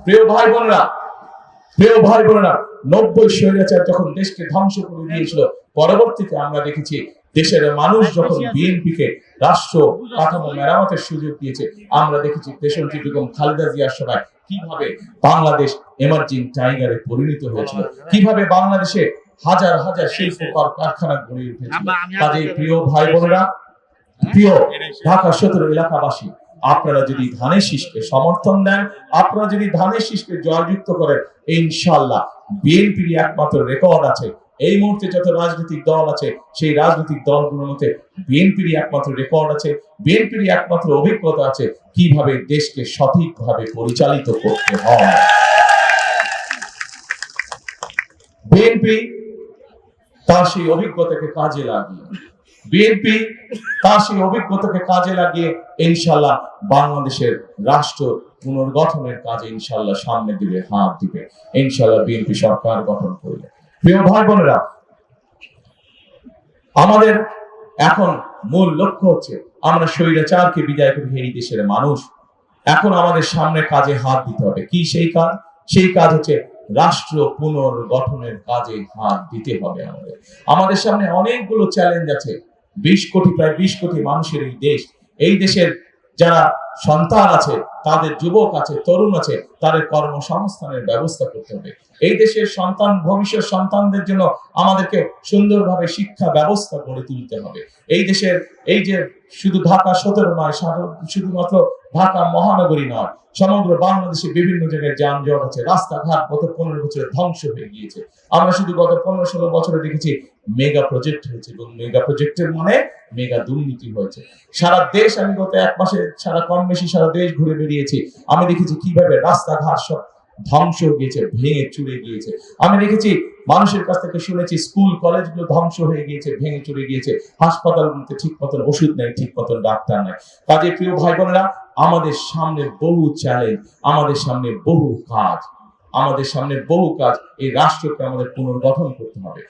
প্রিয় ভাই বোনেরা, প্রিয় ভাই বোনেরা, 90 স্বৈরাচার যখন দেশকে ধ্বংস করে দিয়েছিল, পরবর্তীতে আমরা দেখেছি দেশের মানুষ যখন বিএনপিকে রাষ্ট্র কাঠামো মেরামতের সুযোগ দিয়েছে, আমরা দেখেছি দেশনেত্রী বেগম খালেদা জিয়ার সময় কিভাবে বাংলাদেশ এমার্জিং টাইগারে পরিণত হয়েছিল, কিভাবে বাংলাদেশে হাজার হাজার শিল্প কারখানা গড়ে উঠেছিল। কাজে প্রিয় ভাই বোনেরা, প্রিয় ঢাকা 17 এলাকাবাসী, আপনারা যদি ধানের শীষকে সমর্থন দেন, আপনারা যদি ধানের শীষকে জয়যুক্ত করেন, ইনশাআল্লাহ বিএনপির একমাত্র রেকর্ড আছে। এই মুহূর্তে যত রাজনৈতিক দল আছে, সেই রাজনৈতিক দলগুলোর মধ্যে বিএনপির একমাত্র রেকর্ড আছে, বিএনপির একমাত্র অভিজ্ঞতা আছে কিভাবে দেশকে সঠিকভাবে পরিচালিত করতে হয়। বিএনপি তার সেই অভিজ্ঞতাকে কাজে লাগিয়ে ইনশাআল্লাহ বাংলাদেশের রাষ্ট্র পুনর্গঠনের কাজে ইনশাআল্লাহ সামনে দিবে, হাত দিবে। ইনশাআল্লাহ বিএনপি সরকার গঠন করবে। প্রিয় ভাই বোনেরা, আমাদের এখন মূল লক্ষ্য হচ্ছে আমরা স্বৈরাচারকে বিদায় করে এই দেশের মানুষ। এখন আমাদের সামনে কাজে হাত দিতে হবে। কি সেই কাজ? সেই কাজ হচ্ছে রাষ্ট্র পুনর্গঠনের কাজে হাত দিতে হবে। আমাদের সামনে অনেকগুলো চ্যালেঞ্জ আছে। 20 কোটি, প্রায় 20 কোটি মানুষের এই দেশ, এই দেশের যারা সন্তান আছে, তাদের যুবক আছে, তরুণ আছে, তাদের কর্মসংস্থানের ব্যবস্থা করতে হবে। এই দেশের সন্তান, ভবিষ্যৎ সন্তানদের জন্য আমাদেরকে সুন্দরভাবে শিক্ষা ব্যবস্থা গড়ে তুলতে হবে। এই দেশের, এই যে শুধু ঢাকা 17 নয়, শুধুমাত্র ঢাকা মহানগরী নয়, সমগ্র বাংলাদেশে বিভিন্ন জায়গায় যানজট আছে, রাস্তাঘাট গত 15 বছরে ধ্বংস হয়ে গিয়েছে। আমরা শুধু গত 15-16 বছরে দেখেছি মেগা প্রজেক্ট হয়েছে, এবং মেগা প্রজেক্টের মানে মেগা দুর্নীতি হয়েছে। সারা দেশ, আমি গত 1 মাসে কম বেশি সারা দেশ ঘুরে বেরিয়েছি। আমি দেখেছি কিভাবে রাস্তাঘাট সব ধ্বংস হয়ে গিয়েছে, ভেঙে চুরে গিয়েছে। আমি দেখেছি, মানুষের কাছ থেকে শুনেছি, স্কুল কলেজগুলো ধ্বংস হয়ে গিয়েছে, ভেঙে চুরে গিয়েছে। হাসপাতালগুলোতে ঠিক মতন ওষুধ নেই, ঠিক মতন ডাক্তার নেই। কাজে প্রিয় ভাই বোনেরা, আমাদের সামনে বহু চ্যালেঞ্জ, আমাদের সামনে বহু কাজ, এই রাষ্ট্রকে আমাদের পুনর্গঠন করতে হবে।